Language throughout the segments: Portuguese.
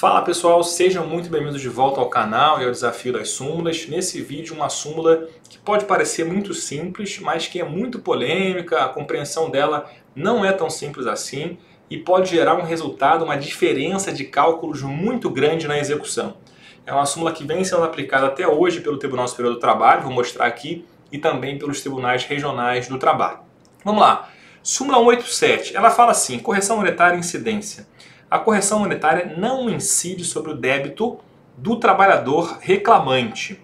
Fala pessoal, sejam muito bem-vindos de volta ao canal e ao Desafio das Súmulas. Nesse vídeo uma súmula que pode parecer muito simples, mas que é muito polêmica, a compreensão dela não é tão simples assim e pode gerar um resultado, uma diferença de cálculos muito grande na execução. É uma súmula que vem sendo aplicada até hoje pelo Tribunal Superior do Trabalho, vou mostrar aqui, e também pelos Tribunais Regionais do Trabalho. Vamos lá, súmula 187, ela fala assim, correção monetária e incidência. A correção monetária não incide sobre o débito do trabalhador reclamante.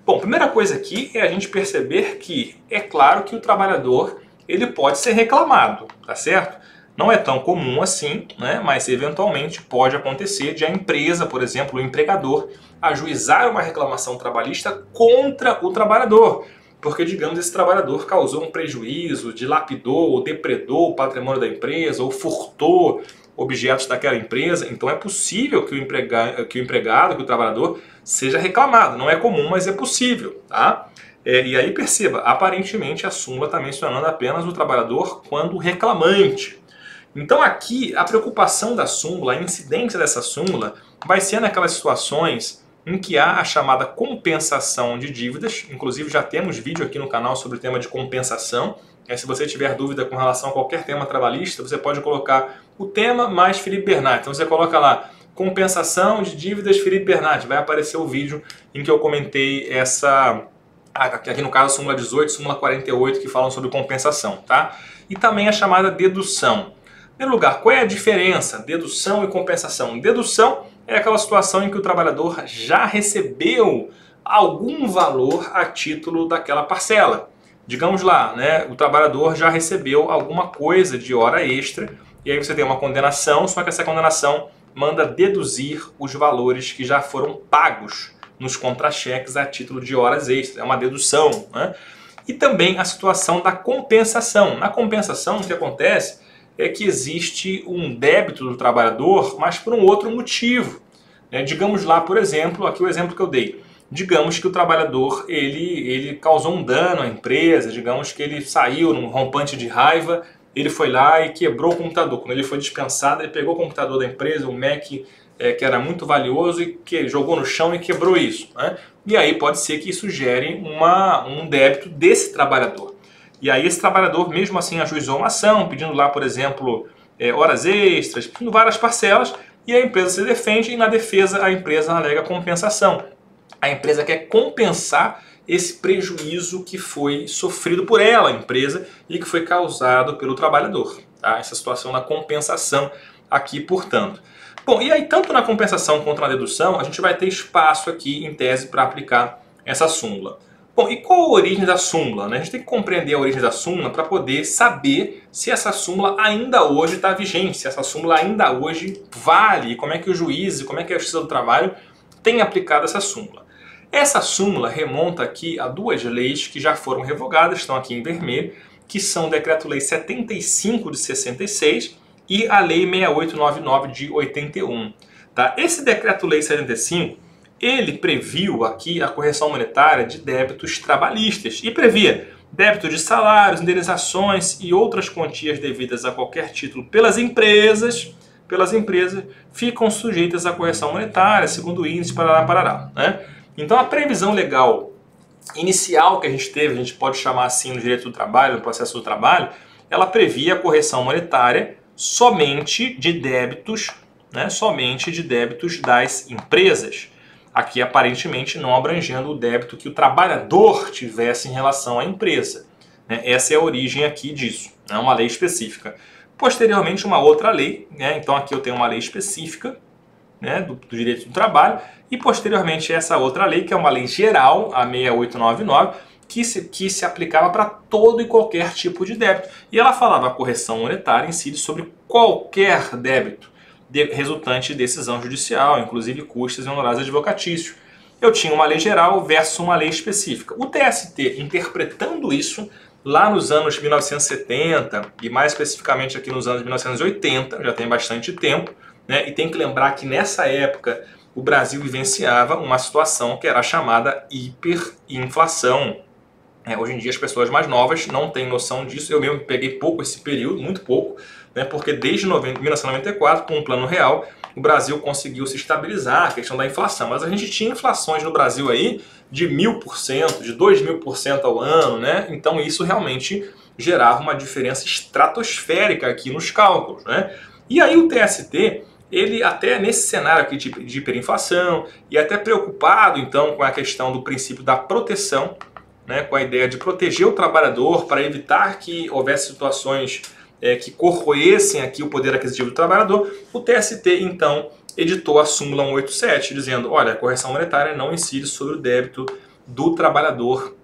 Bom, primeira coisa aqui é a gente perceber que é claro que o trabalhador ele pode ser reclamado, tá certo? Não é tão comum assim, né? Mas eventualmente pode acontecer de a empresa, por exemplo, o empregador, ajuizar uma reclamação trabalhista contra o trabalhador. Porque, digamos, esse trabalhador causou um prejuízo, dilapidou ou depredou o patrimônio da empresa, ou furtou objetos daquela empresa, então é possível que o empregado, que o trabalhador seja reclamado. Não é comum, mas é possível, tá? E aí perceba, aparentemente a súmula está mencionando apenas o trabalhador quando reclamante. Então aqui a preocupação da súmula, a incidência dessa súmula, vai ser naquelas situações em que há a chamada compensação de dívidas. Inclusive já temos vídeo aqui no canal sobre o tema de compensação. Se você tiver dúvida com relação a qualquer tema trabalhista, você pode colocar o tema mais Felipe Bernat. Então você coloca lá, compensação de dívidas Felipe Bernat. Vai aparecer o vídeo em que eu comentei essa, aqui no caso, súmula 18, súmula 48, que falam sobre compensação, tá? E também a chamada dedução. Em primeiro lugar, qual é a diferença? Dedução e compensação. Dedução é aquela situação em que o trabalhador já recebeu algum valor a título daquela parcela. Digamos lá, né, o trabalhador já recebeu alguma coisa de hora extra e aí você tem uma condenação, só que essa condenação manda deduzir os valores que já foram pagos nos contra-cheques a título de horas extras. É uma dedução, né? E também a situação da compensação. Na compensação, o que acontece é que existe um débito do trabalhador, mas por um outro motivo. Digamos lá, por exemplo, aqui o exemplo que eu dei. Digamos que o trabalhador ele causou um dano à empresa, digamos que ele saiu num rompante de raiva, ele foi lá e quebrou o computador. Quando ele foi dispensado, ele pegou o computador da empresa, o Mac, que era muito valioso, e que jogou no chão e quebrou isso, né? E aí pode ser que isso gere um débito desse trabalhador. E aí esse trabalhador mesmo assim ajuizou uma ação, pedindo lá, por exemplo, horas extras, pedindo várias parcelas, e a empresa se defende e na defesa a empresa alega compensação. A empresa quer compensar esse prejuízo que foi sofrido por ela, a empresa, e que foi causado pelo trabalhador. Tá? Essa situação da compensação aqui, portanto. Bom, e aí tanto na compensação quanto na dedução, a gente vai ter espaço aqui, em tese, para aplicar essa súmula. Bom, e qual a origem da súmula, né? A gente tem que compreender a origem da súmula para poder saber se essa súmula ainda hoje está vigente, se essa súmula ainda hoje vale, como é que o juiz, como é que a Justiça do Trabalho tem aplicado essa súmula. Essa súmula remonta aqui a duas leis que já foram revogadas, estão aqui em vermelho, que são o Decreto-Lei 75 de 66 e a Lei 6899 de 81. Tá? Esse Decreto-Lei 75, ele previu aqui a correção monetária de débitos trabalhistas e previa débito de salários, indenizações e outras quantias devidas a qualquer título pelas empresas ficam sujeitas à correção monetária, segundo o índice, parará, né? Então a previsão legal inicial que a gente teve, a gente pode chamar assim no direito do trabalho, no processo do trabalho, ela previa a correção monetária somente de débitos, né, somente de débitos das empresas. Aqui aparentemente não abrangendo o débito que o trabalhador tivesse em relação à empresa. Né? Essa é a origem aqui disso, é uma lei específica. Posteriormente uma outra lei, né? Então aqui eu tenho uma lei específica, né, do direito do trabalho, e posteriormente essa outra lei, que é uma lei geral, a 6899, que se aplicava para todo e qualquer tipo de débito. E ela falava a correção monetária incide sobre qualquer débito resultante de decisão judicial, inclusive custos e honorários advocatícios. Eu tinha uma lei geral versus uma lei específica. O TST, interpretando isso, lá nos anos 1970, e mais especificamente aqui nos anos 1980, já tem bastante tempo, né? E tem que lembrar que nessa época o Brasil vivenciava uma situação que era a chamada hiperinflação. Hoje em dia as pessoas mais novas não têm noção disso, eu mesmo peguei pouco esse período, muito pouco, né? Porque desde 1994, com o Plano Real, o Brasil conseguiu se estabilizar, a questão da inflação. Mas a gente tinha inflações no Brasil aí de 1000%, de 2000% ao ano, né? Então isso realmente gerava uma diferença estratosférica aqui nos cálculos, né? E aí o TST, ele até nesse cenário aqui de hiperinflação, e até preocupado então com a questão do princípio da proteção, né, com a ideia de proteger o trabalhador para evitar que houvesse situações que corroessem aqui o poder aquisitivo do trabalhador, o TST então editou a súmula 187, dizendo, olha, a correção monetária não incide sobre o débito do trabalhador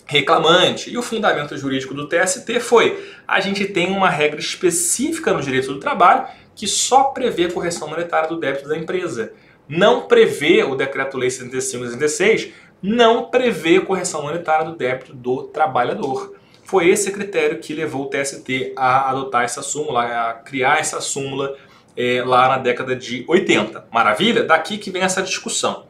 reclamante. E o fundamento jurídico do TST foi, a gente tem uma regra específica no direito do trabalho que só prevê correção monetária do débito da empresa. Não prevê, o Decreto-Lei 75 e 66, não prevê correção monetária do débito do trabalhador. Foi esse critério que levou o TST a adotar essa súmula, a criar essa súmula lá na década de 80. Maravilha? Daqui que vem essa discussão.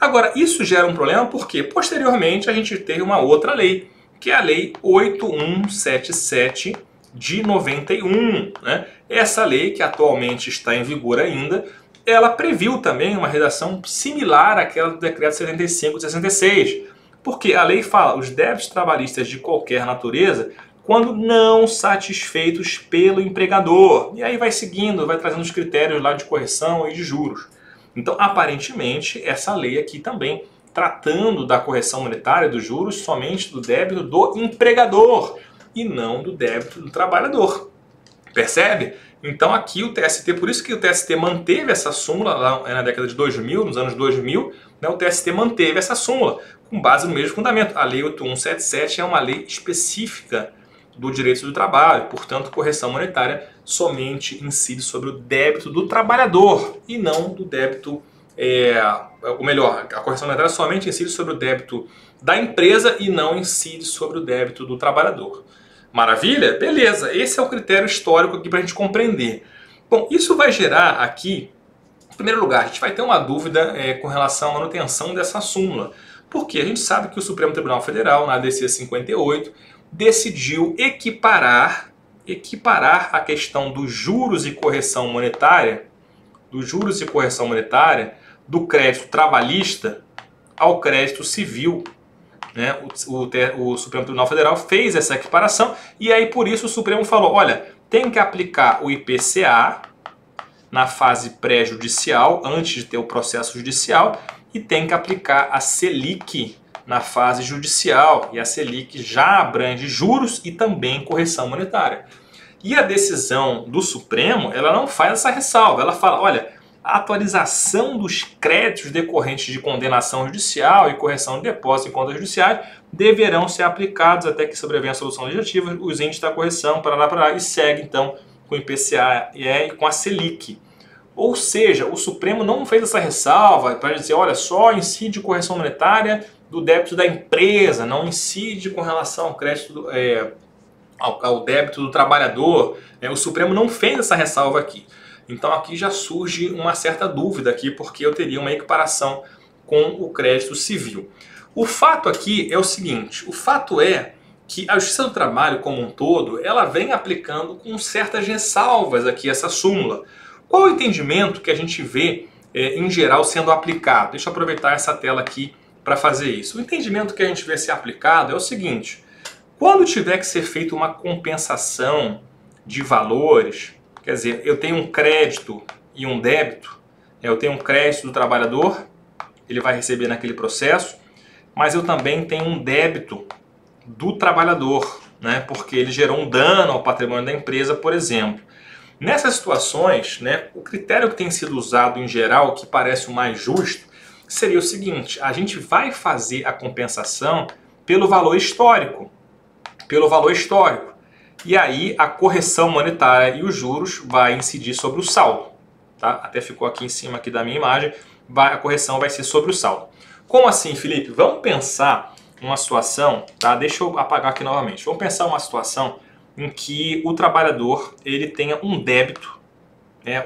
Agora, isso gera um problema porque, posteriormente, a gente teve uma outra lei, que é a Lei 8177 de 91. Né? Essa lei, que atualmente está em vigor ainda, ela previu também uma redação similar àquela do Decreto 75 de 66. Porque a lei fala os débitos trabalhistas de qualquer natureza quando não satisfeitos pelo empregador. E aí vai seguindo, vai trazendo os critérios lá de correção e de juros. Então, aparentemente, essa lei aqui também tratando da correção monetária dos juros somente do débito do empregador e não do débito do trabalhador. Percebe? Então aqui o TST, por isso que o TST manteve essa súmula lá na década de 2000, nos anos 2000, né, o TST manteve essa súmula com base no mesmo fundamento. A Lei 8177 é uma lei específica do direito do trabalho, portanto, correção monetária somente incide sobre o débito do trabalhador e não do débito, ou melhor, a correção monetária somente incide sobre o débito da empresa e não incide sobre o débito do trabalhador. Maravilha? Beleza, esse é o critério histórico aqui para a gente compreender. Bom, isso vai gerar aqui, em primeiro lugar, a gente vai ter uma dúvida com relação à manutenção dessa súmula, porque a gente sabe que o Supremo Tribunal Federal, na ADC 58, decidiu equiparar a questão dos juros e correção monetária, do crédito trabalhista ao crédito civil. Né? O Supremo Tribunal Federal fez essa equiparação e aí por isso o Supremo falou, olha, tem que aplicar o IPCA na fase pré-judicial, antes de ter o processo judicial, e tem que aplicar a Selic na fase judicial, e a Selic já abrange juros e também correção monetária. E a decisão do Supremo, ela não faz essa ressalva, ela fala, olha, a atualização dos créditos decorrentes de condenação judicial e correção de depósito em contas judiciais deverão ser aplicados até que sobrevenha a solução legislativa, os índices da correção, e segue então com o IPCA e com a Selic. Ou seja, o Supremo não fez essa ressalva para dizer, olha, só incide correção monetária do débito da empresa, não incide com relação ao crédito, ao débito do trabalhador. O Supremo não fez essa ressalva aqui. Então aqui já surge uma certa dúvida aqui, porque eu teria uma equiparação com o crédito civil. O fato aqui é o seguinte, o fato é que a Justiça do Trabalho como um todo, ela vem aplicando com certas ressalvas aqui essa súmula. Qual o entendimento que a gente vê em geral sendo aplicado? Deixa eu aproveitar essa tela aqui para fazer isso. O entendimento que a gente vê ser aplicado é o seguinte, quando tiver que ser feita uma compensação de valores, quer dizer, eu tenho um crédito e um débito, eu tenho um crédito do trabalhador, ele vai receber naquele processo, mas eu também tenho um débito do trabalhador, né, porque ele gerou um dano ao patrimônio da empresa, por exemplo. Nessas situações, né, o critério que tem sido usado em geral, que parece o mais justo, seria o seguinte, a gente vai fazer a compensação pelo valor histórico. E aí a correção monetária e os juros vai incidir sobre o saldo. Tá? Até ficou aqui em cima aqui da minha imagem, a correção vai ser sobre o saldo. Como assim, Felipe? Vamos pensar uma situação, tá? Deixa eu apagar aqui novamente. Vamos pensar uma situação em que o trabalhador ele tenha um débito,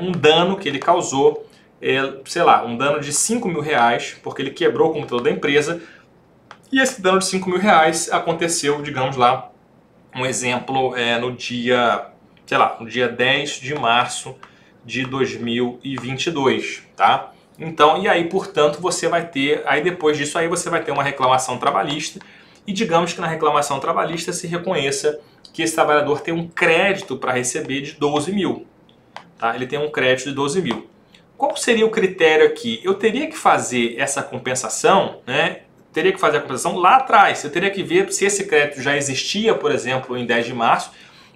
um dano que ele causou, sei lá, um dano de 5 mil reais, porque ele quebrou o computador da empresa, e esse dano de 5 mil reais aconteceu, digamos lá, um exemplo, no dia 10 de março de 2022, tá? Então, e aí, portanto, você vai ter, aí depois disso aí você vai ter uma reclamação trabalhista e digamos que na reclamação trabalhista se reconheça que esse trabalhador tem um crédito para receber de 12 mil, tá? Ele tem um crédito de 12 mil. Qual seria o critério aqui? Eu teria que fazer essa compensação, né? Teria que fazer a compensação lá atrás. Eu teria que ver se esse crédito já existia, por exemplo, em 10 de março,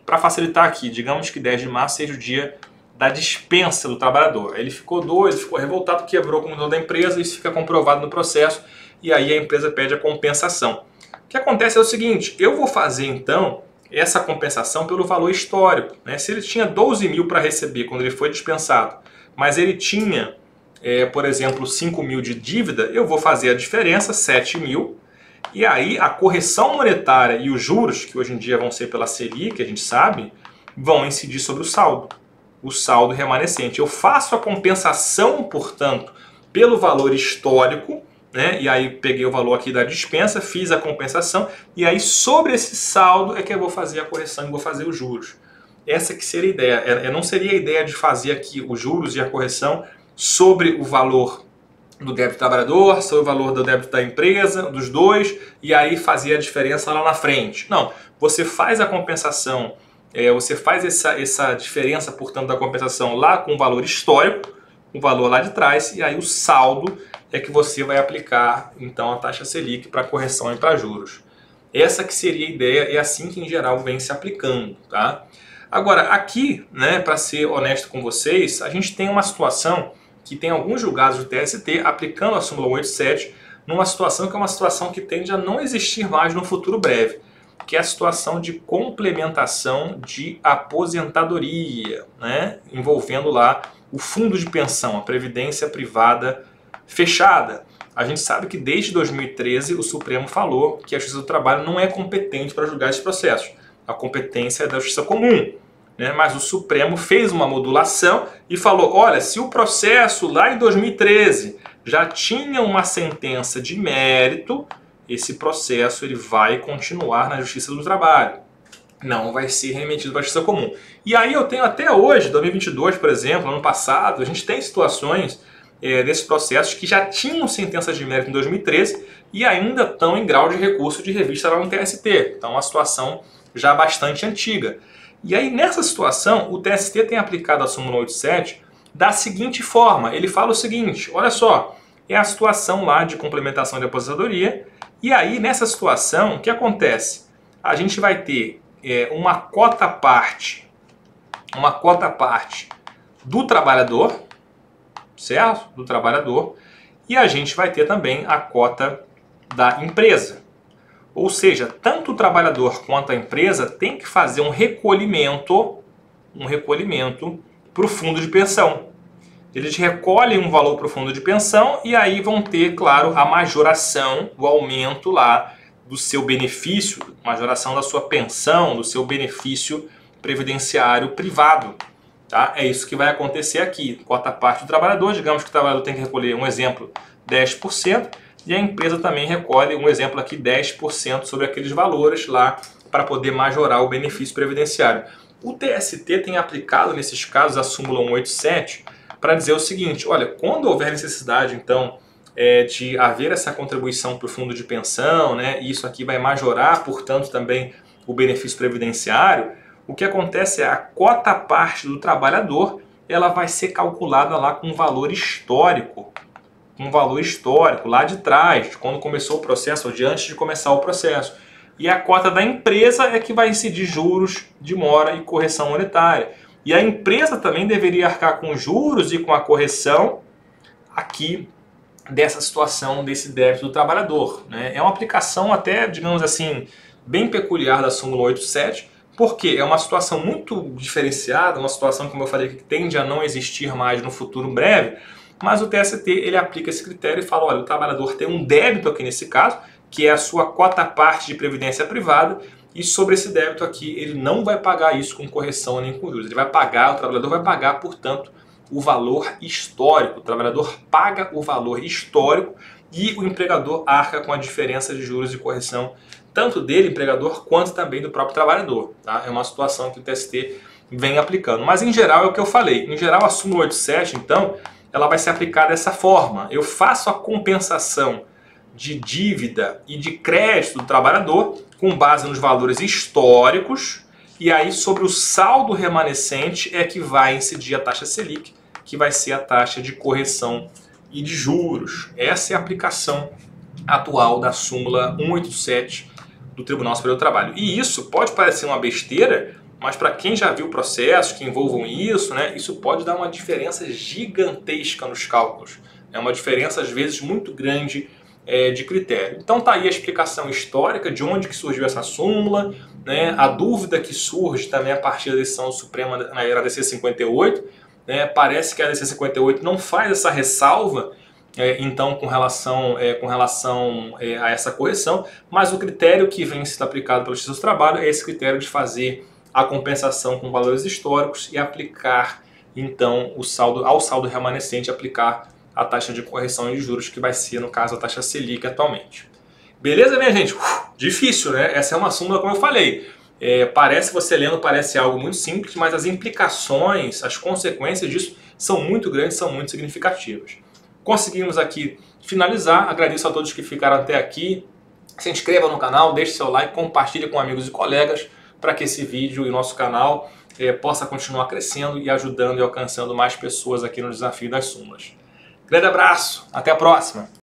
para facilitar aqui. Digamos que 10 de março seja o dia da dispensa do trabalhador. Ele ficou doido, ficou revoltado, quebrou o computador da empresa, isso fica comprovado no processo e aí a empresa pede a compensação. O que acontece é o seguinte, eu vou fazer então essa compensação pelo valor histórico, né? Se ele tinha 12 mil para receber quando ele foi dispensado, mas ele tinha, por exemplo, 5 mil de dívida, eu vou fazer a diferença, 7 mil, e aí a correção monetária e os juros, que hoje em dia vão ser pela Selic, a gente sabe, vão incidir sobre o saldo remanescente. Eu faço a compensação, portanto, pelo valor histórico, né? E aí peguei o valor aqui da dispensa, fiz a compensação, e aí sobre esse saldo é que eu vou fazer a correção e vou fazer os juros. Essa que seria a ideia. Não seria a ideia de fazer aqui os juros e a correção sobre o valor do débito do trabalhador, sobre o valor do débito da empresa, dos dois, e aí fazer a diferença lá na frente. Não, você faz a compensação, você faz essa diferença, portanto, da compensação lá com o valor histórico, o valor lá de trás, e aí o saldo é que você vai aplicar, então, a taxa Selic para correção e para juros. Essa que seria a ideia, é assim que, em geral, vem se aplicando, tá? Agora, aqui, né, para ser honesto com vocês, a gente tem uma situação que tem alguns julgados do TST aplicando a súmula 187 numa situação que é uma situação que tende a não existir mais no futuro breve, que é a situação de complementação de aposentadoria, né, envolvendo lá o fundo de pensão, a previdência privada fechada. A gente sabe que desde 2013 o Supremo falou que a Justiça do Trabalho não é competente para julgar esses processos. A competência é da Justiça Comum, né? Mas o Supremo fez uma modulação e falou, olha, se o processo lá em 2013 já tinha uma sentença de mérito, esse processo ele vai continuar na Justiça do Trabalho. Não vai ser remetido para a Justiça Comum. E aí eu tenho até hoje, 2022, por exemplo, ano passado, a gente tem situações desses processos que já tinham sentenças de mérito em 2013 e ainda estão em grau de recurso de revista lá no TST. Então, uma situação já bastante antiga. E aí, nessa situação, o TST tem aplicado a súmula 187 da seguinte forma. Ele fala o seguinte, olha só, é a situação lá de complementação de aposentadoria. E aí, nessa situação, o que acontece? A gente vai ter uma cota parte do trabalhador, certo? Do trabalhador, e a gente vai ter também a cota da empresa. Ou seja, tanto o trabalhador quanto a empresa tem que fazer um recolhimento para o fundo de pensão. Eles recolhem um valor para o fundo de pensão e aí vão ter, claro, a majoração, o aumento lá do seu benefício, majoração da sua pensão, do seu benefício previdenciário privado. Tá? É isso que vai acontecer aqui. Cota parte do trabalhador, digamos que o trabalhador tem que recolher, um exemplo, 10%, e a empresa também recolhe, um exemplo aqui, 10% sobre aqueles valores lá para poder majorar o benefício previdenciário. O TST tem aplicado nesses casos a súmula 187 para dizer o seguinte, olha, quando houver necessidade então de haver essa contribuição para o fundo de pensão, né, e isso aqui vai majorar, portanto, também o benefício previdenciário, o que acontece é a cota parte do trabalhador, ela vai ser calculada lá com um valor histórico, lá de trás, de quando começou o processo, ou de antes de começar o processo. E a cota da empresa é que vai incidir juros de mora e correção monetária. E a empresa também deveria arcar com juros e com a correção aqui dessa situação, desse débito do trabalhador, né? É uma aplicação até, digamos assim, bem peculiar da súmula 187, porque é uma situação muito diferenciada, uma situação, como eu falei, que tende a não existir mais no futuro breve, mas o TST ele aplica esse critério e fala, olha, o trabalhador tem um débito aqui nesse caso, que é a sua cota parte de previdência privada, e sobre esse débito aqui ele não vai pagar isso com correção nem com juros. Ele vai pagar, o trabalhador vai pagar, portanto, o valor histórico. O trabalhador paga o valor histórico e o empregador arca com a diferença de juros e correção, tanto dele, empregador, quanto também do próprio trabalhador. Tá? É uma situação que o TST vem aplicando. Mas em geral é o que eu falei. Em geral a súmula 87, então, ela vai ser aplicada dessa forma. Eu faço a compensação de dívida e de crédito do trabalhador com base nos valores históricos, e aí sobre o saldo remanescente é que vai incidir a taxa Selic, que vai ser a taxa de correção e de juros. Essa é a aplicação atual da súmula 187 do Tribunal Superior do Trabalho. E isso pode parecer uma besteira, mas para quem já viu processos que envolvam isso, né, isso pode dar uma diferença gigantesca nos cálculos. É uma diferença, às vezes, muito grande de critério. Então tá aí a explicação histórica de onde que surgiu essa súmula, né, a dúvida que surge também a partir da decisão suprema na era DC 58, né, parece que a DC 58 não faz essa ressalva, então com relação a essa correção, mas o critério que vem sendo aplicado pela Justiça do Trabalho é esse critério de fazer a compensação com valores históricos e aplicar então ao saldo remanescente, aplicar a taxa de correção de juros, que vai ser, no caso, a taxa Selic atualmente. Beleza, minha gente? Difícil, né? Essa é uma súmula, como eu falei. Você lendo, parece algo muito simples, mas as implicações, as consequências disso são muito grandes, são muito significativas. Conseguimos aqui finalizar. Agradeço a todos que ficaram até aqui. Se inscreva no canal, deixe seu like, compartilhe com amigos e colegas para que esse vídeo e o nosso canal possa continuar crescendo e ajudando e alcançando mais pessoas aqui no desafio das súmulas. Grande abraço, até a próxima!